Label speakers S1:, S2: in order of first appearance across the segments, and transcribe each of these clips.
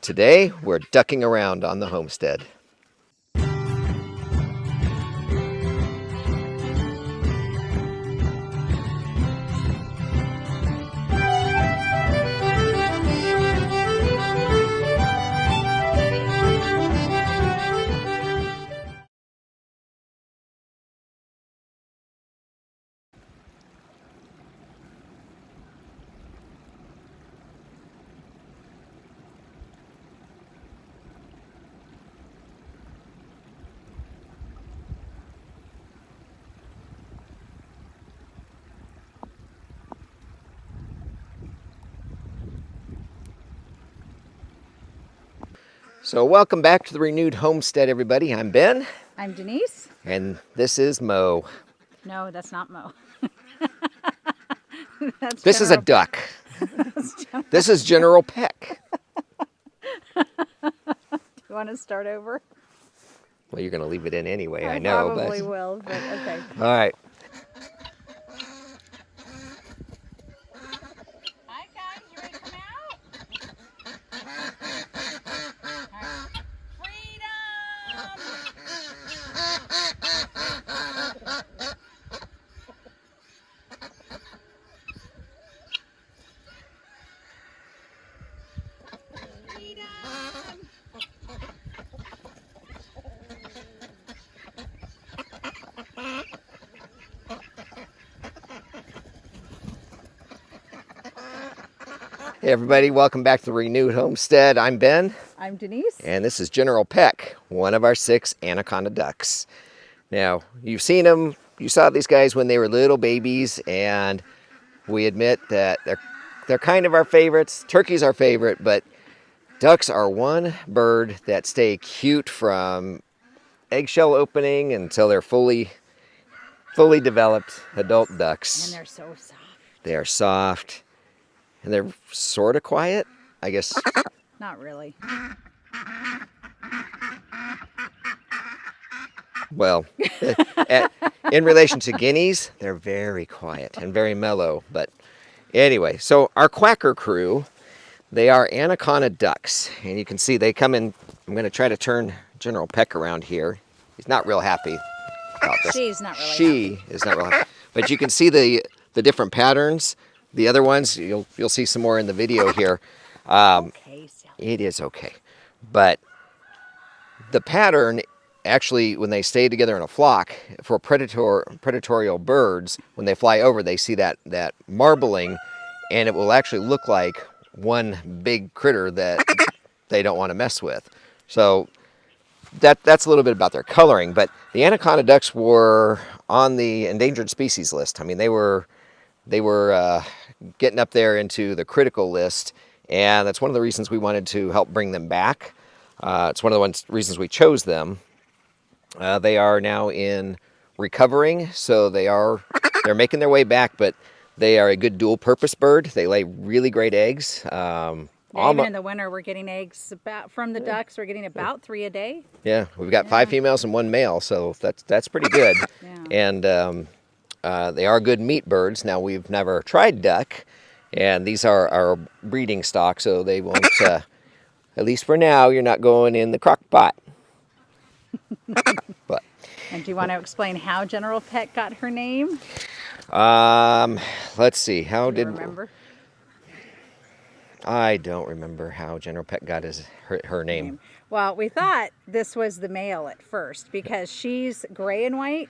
S1: Today, we're ducking around on the homestead. So welcome back to the renewed homestead, everybody. I'm Ben.
S2: I'm Denise.
S1: And this is Mo.
S2: No, that's not Mo.
S1: This is a duck. This is General Peck.
S2: Do you want to start over?
S1: Well, you're going to leave it in anyway, I know.
S2: Probably will, but okay.
S1: All right.
S2: Hi, guys. You ready to come out?
S1: Hey, everybody. Welcome back to the renewed homestead. I'm Ben.
S2: I'm Denise.
S1: And this is General Peck, one of our 6 Anaconda Ducks. Now, you've seen them. You saw these guys when they were little babies, and we admit that they're kind of our favorites. Turkey's our favorite, but ducks are one bird that stay cute from eggshell opening until they're fully developed adult ducks.
S2: And they're so soft.
S1: They are soft, and they're sort of quiet, I guess.
S2: Not really.
S1: Well, in relation to guineas, they're very quiet and very mellow. But anyway, so our Quacker crew, they are Anaconda Ducks. And you can see they come in. I'm going to try to turn General Peck around here. He's not real happy about this.
S2: She's not really
S1: She is not real happy. But you can see the different patterns. The other ones, you'll see some more in the video here.
S2: Okay, Sally.
S1: It is okay. But the pattern, actually, when they stay together in a flock, for predatorial birds, when they fly over, they see that marbling, and it will actually look like one big critter that they don't want to mess with. So that's a little bit about their coloring. But the Anaconda ducks were on the endangered species list. I mean, they were getting up there into the critical list, and that's one of the reasons we wanted to help bring them back. It's one of the reasons we chose them. They are now in recovering, so they're making their way back, but they are a good dual-purpose bird. They lay really great eggs.
S2: Even in the winter, we're getting eggs from the ducks. We're getting about 3 a day.
S1: Yeah, we've got 5 females and 1 male, so that's pretty good.
S2: Yeah.
S1: And they are good meat birds. Now, we've never tried duck, and these are our breeding stock, so they won't, at least for now, you're not going in the crock pot. But
S2: And do you want to explain how General Peck got her name?
S1: let's see. How
S2: Do you
S1: did
S2: remember?
S1: I don't remember how General Peck got her name.
S2: Well, we thought this was the male at first because she's gray and white,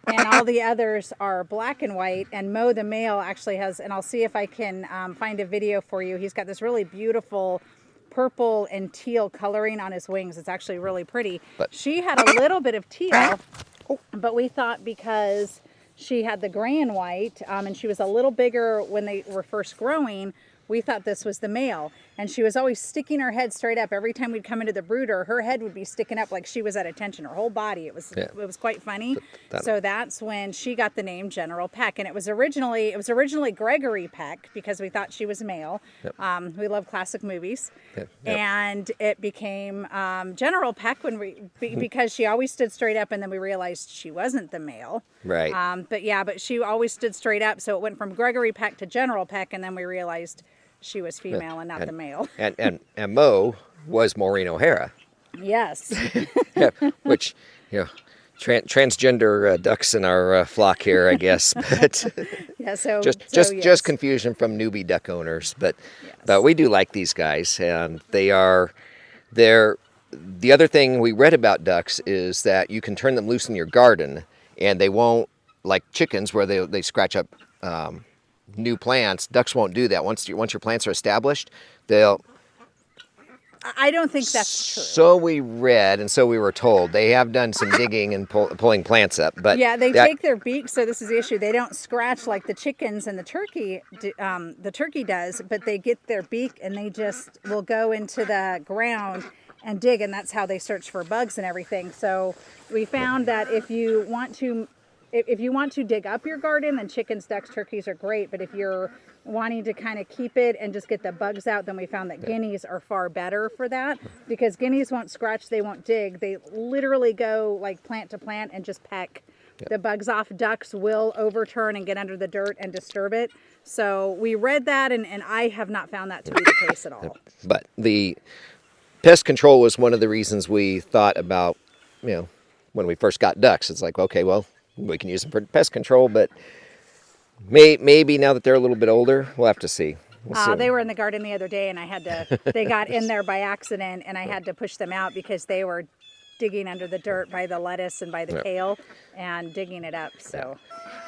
S2: and all the others are black and white. And Mo, the male, actually has, and I'll see if I can find a video for you. He's got this really beautiful purple and teal coloring on his wings. It's actually really pretty.
S1: But
S2: she had a little bit of teal, but we thought because she had the gray and white, and she was a little bigger when they were first growing, we thought this was the male. And she was always sticking her head straight up. Every time we'd come into the brooder, her head would be sticking up like she was at attention, her whole body. It was quite funny. So that's when she got the name General Peck. And it was originally Gregory Peck because we thought she was male. Yep. We love classic movies. Yep. And it became General Peck because she always stood straight up, and then we realized she wasn't the male.
S1: Right.
S2: But she always stood straight up. So it went from Gregory Peck to General Peck, and then we realized she was female and not the male.
S1: and Mo, was Maureen O'Hara.
S2: Yes.
S1: Yeah, which, transgender ducks in our flock here, I guess. But
S2: Yeah. So
S1: just
S2: yes.
S1: confusion from newbie duck owners. But
S2: Yes.
S1: we do like these guys, and they're. The other thing we read about ducks is that you can turn them loose in your garden, and they won't, like chickens, where they scratch up new plants. Ducks won't do that. Once your plants are established, they'll.
S2: I don't think that's true.
S1: So we read, and so we were told. They have done some digging and pulling plants up, but
S2: Yeah, they take their beaks. So this is the issue. They don't scratch like the chickens and the turkey. The turkey does, but they get their beak and they just will go into the ground and dig, and that's how they search for bugs and everything. So we found that if you want to dig up your garden, then chickens, ducks, turkeys are great. But if you're wanting to kind of keep it and just get the bugs out, then we found that guineas are far better for that, because guineas won't scratch, they won't dig. They literally go like plant to plant and just peck the bugs off. Ducks will overturn and get under the dirt and disturb it. So we read that, and I have not found that to be the case at all.
S1: But the pest control was one of the reasons we thought about, when we first got ducks. It's like, okay, well, we can use them for pest control, but maybe now that they're a little bit older, we'll have to see.
S2: They were in the garden the other day, and they got in there by accident, and I had to push them out because they were digging under the dirt by the lettuce and by the kale and digging it up. So,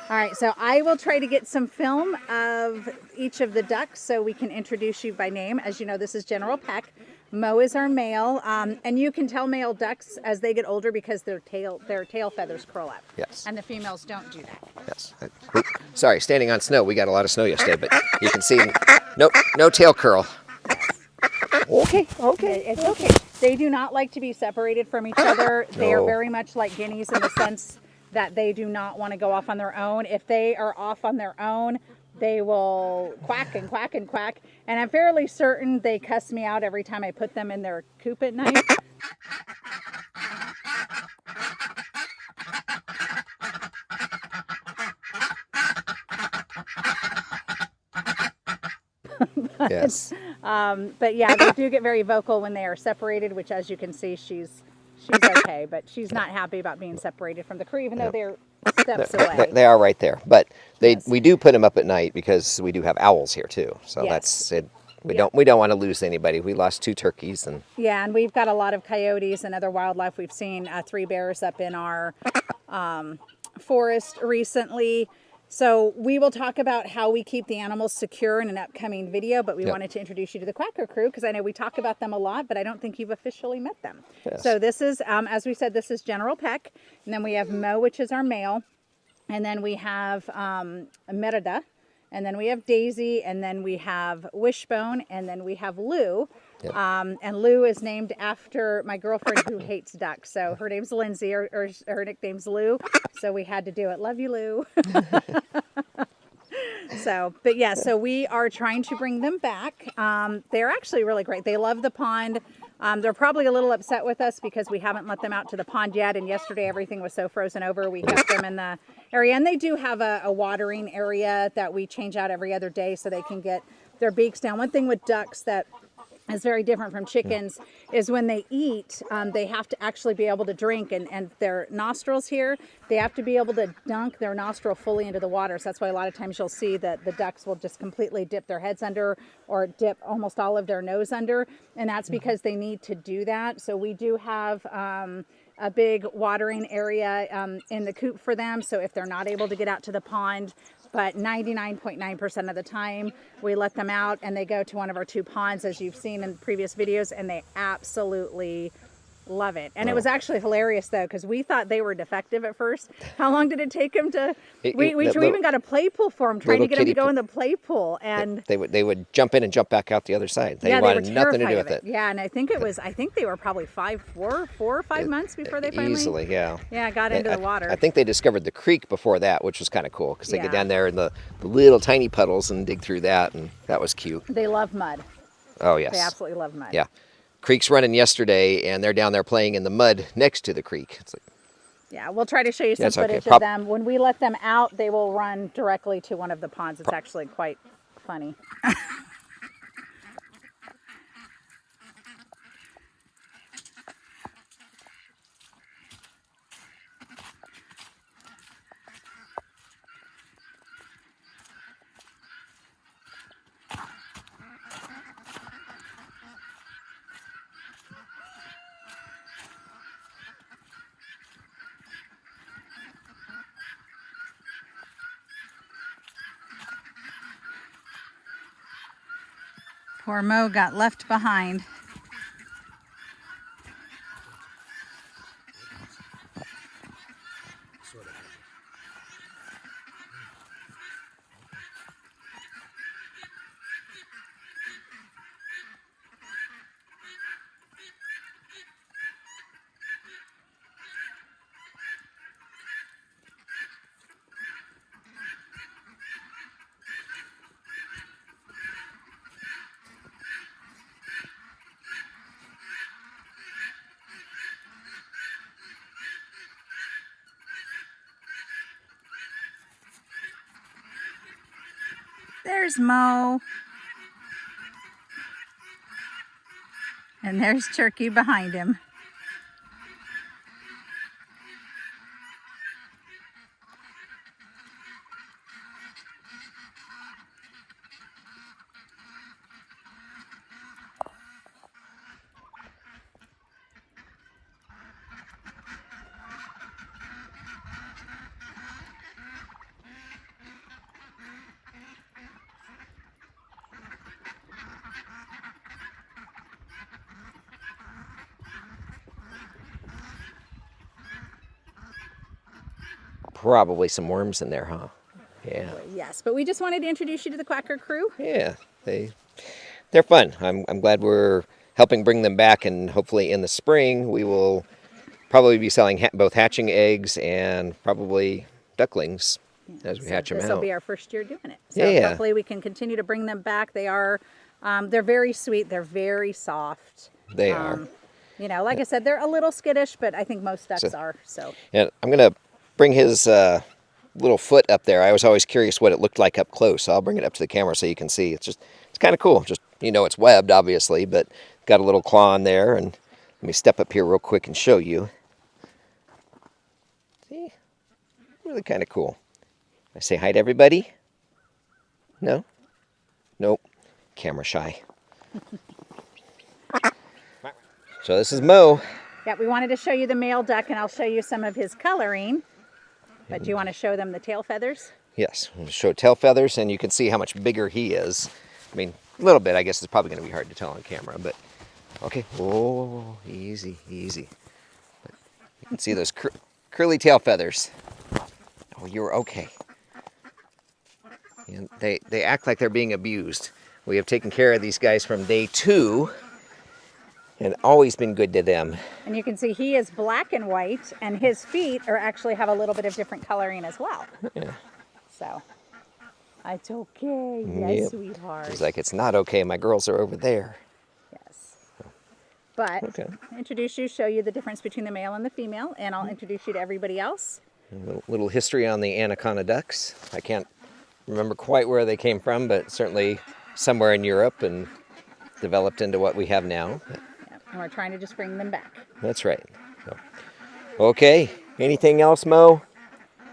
S2: all right, so I will try to get some film of each of the ducks so we can introduce you by name. As you know, this is General Peck. Mo is our male, and you can tell male ducks as they get older because their tail feathers curl up.
S1: Yes.
S2: And the females don't do that.
S1: Yes. Sorry, standing on snow. We got a lot of snow yesterday, but you can see no tail curl. Okay.
S2: It's okay. They do not like to be separated from each other. They are very much like guineas in the sense that they do not want to go off on their own. If they are off on their own, they will quack and quack and quack. And I'm fairly certain they cuss me out every time I put them in their coop at night.
S1: Yes.
S2: But yeah, they do get very vocal when they are separated, which, as you can see, she's okay, but she's not happy about being separated from the crew, even though they're steps away.
S1: They are right there, but
S2: Yes.
S1: we do put them up at night because we do have owls here too. So
S2: Yes.
S1: that's it. We don't want to lose anybody. We lost 2 turkeys and
S2: Yeah, and we've got a lot of coyotes and other wildlife. We've seen 3 bears up in our forest recently. So we will talk about how we keep the animals secure in an upcoming video, but we wanted to introduce you to the Quacker crew because I know we talk about them a lot, but I don't think you've officially met them.
S1: Yes.
S2: So this is, as we said, this is General Peck, and then we have Mo, which is our male, and then we have Merida, and then we have Daisy, and then we have Wishbone, and then we have Lou.
S1: Yep.
S2: And Lou is named after my girlfriend who hates ducks. So her name's Lindsay, or her nickname's Lou. So we had to do it. Love you, Lou. So we are trying to bring them back. They're actually really great. They love the pond. They're probably a little upset with us because we haven't let them out to the pond yet. And yesterday everything was so frozen over. We kept them in the area. And they do have a watering area that we change out every other day so they can get their beaks down. One thing with ducks that is very different from chickens is when they eat, they have to actually be able to drink, and their nostrils here, they have to be able to dunk their nostril fully into the water. So that's why a lot of times you'll see that the ducks will just completely dip their heads under or dip almost all of their nose under, and that's because they need to do that. So we do have a big watering area in the coop for them, so if they're not able to get out to the pond, but 99.9% of the time we let them out and they go to one of our 2 ponds, as you've seen in previous videos, and they absolutely love it. And it was actually hilarious though, because we thought they were defective at first. How long did it take them to we even got a play pool for them, trying to get them to go in the play pool, and
S1: they would jump in and jump back out the other side. They wanted nothing to do with it.
S2: Yeah, and I think they were probably 4 or 5 months before they finally
S1: easily
S2: got into the water.
S1: I think they discovered the creek before that, which was kind of cool because they get down there in the little tiny puddles and dig through that, and that was cute.
S2: They love mud.
S1: Oh yes,
S2: They absolutely love mud.
S1: Yeah. Creek's running yesterday, and they're down there playing in the mud next to the creek. It's like,
S2: yeah, we'll try to show you some
S1: That's okay.
S2: footage of them. When we let them out, they will run directly to one of the ponds. It's actually quite funny. Poor Mo got left behind. There's Mo. And there's Turkey behind him.
S1: Probably some worms in there, huh? Yeah.
S2: Yes, but we just wanted to introduce you to the Quacker crew.
S1: Yeah, they're fun. I'm glad we're helping bring them back, and hopefully in the spring we will probably be selling both hatching eggs and probably ducklings as we hatch them out.
S2: This will be our first year doing it. So
S1: Yeah.
S2: hopefully we can continue to bring them back. They are, they're very sweet. They're very soft.
S1: They are.
S2: You know, like I said, they're a little skittish, but I think most ducks are. So.
S1: And I'm gonna bring his little foot up there. I was always curious what it looked like up close, so I'll bring it up to the camera so you can see. It's kind of cool. Just, you know, it's webbed obviously, but got a little claw in there. And let me step up here real quick and show you. See, really kind of cool. I say hi to everybody. No, nope, camera shy. So this is Mo.
S2: Yeah, we wanted to show you the male duck, and I'll show you some of his coloring. But do you want to show them the tail feathers?
S1: Yes, we'll show tail feathers, and you can see how much bigger he is. I mean, a little bit. I guess it's probably going to be hard to tell on camera, but okay. Oh, easy, easy. But you can see those curly tail feathers. Oh, you're okay. And they act like they're being abused. We have taken care of these guys from day 2. And always been good to them.
S2: And you can see he is black and white, and his feet actually have a little bit of different coloring as well.
S1: Yeah.
S2: So, it's okay. Yes,
S1: Yep.
S2: sweetheart.
S1: He's like, it's not okay. My girls are over there.
S2: Yes. But
S1: Okay.
S2: introduce you, show you the difference between the male and the female, and I'll introduce you to everybody else.
S1: A little history on the Anaconda Ducks. I can't remember quite where they came from, but certainly somewhere in Europe and developed into what we have now.
S2: And we're trying to just bring them back.
S1: That's right. So, okay. Anything else, Mo?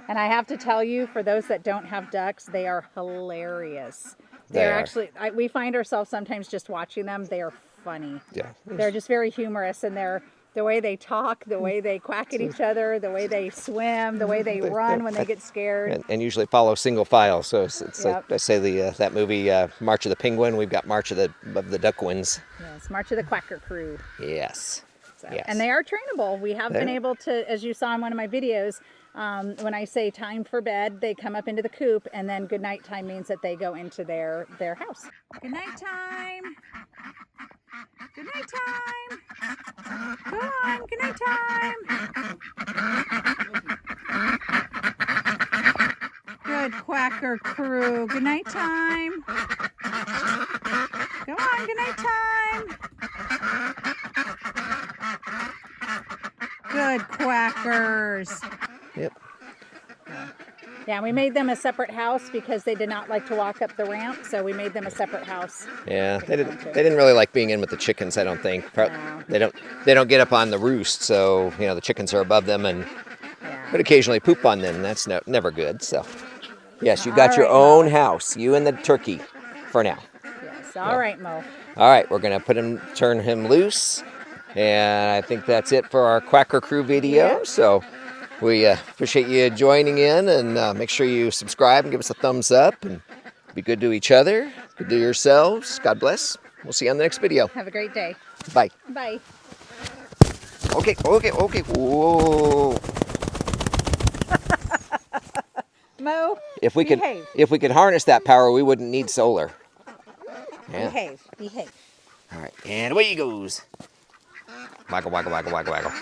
S2: And I have to tell you, for those that don't have ducks, they are hilarious.
S1: They are.
S2: Actually, we find ourselves sometimes just watching them. They are funny.
S1: Yeah.
S2: They're just very humorous, and the way they talk, the way they quack at each other, the way they swim, the way they run when they get scared.
S1: And usually follow single file. So it's
S2: Yep.
S1: like I say that movie March of the Penguin. We've got March of the Duckwins.
S2: Yes, March of the Quacker crew.
S1: Yes.
S2: So,
S1: Yes.
S2: And they are trainable. We have been
S1: They are.
S2: able to, as you saw in one of my videos, when I say time for bed, they come up into the coop, and then good night time means that they go into their house. Good night time. Good night time. Go on, good night time. Good Quacker crew. Good night time. Go on, good night time. Good Quackers.
S1: Yep.
S2: Yeah, we made them a separate house because they did not like to walk up the ramp, so we made them a separate house.
S1: Yeah, they didn't really like being in with the chickens, I don't think.
S2: No.
S1: They don't get up on the roost, so you know the chickens are above them and would occasionally poop on them, and that's never good. So yes, you got
S2: All
S1: your
S2: right,
S1: own
S2: Mo.
S1: house, you and the turkey, for now.
S2: Yes, all right, Mo.
S1: All right, we're gonna turn him loose, and I think that's it for our Quacker Crew video.
S2: Yeah.
S1: So we appreciate you joining in, and make sure you subscribe and give us a thumbs up, and be good to each other, good to yourselves. God bless. We'll see you on the next video.
S2: Have a great day.
S1: Bye.
S2: Bye.
S1: Okay. Whoa.
S2: Mo,
S1: If we
S2: behave.
S1: could harness that power, we wouldn't need solar. Yeah.
S2: Behave.
S1: All right, and away he goes. Waggle, waggle, waggle, waggle, waggle.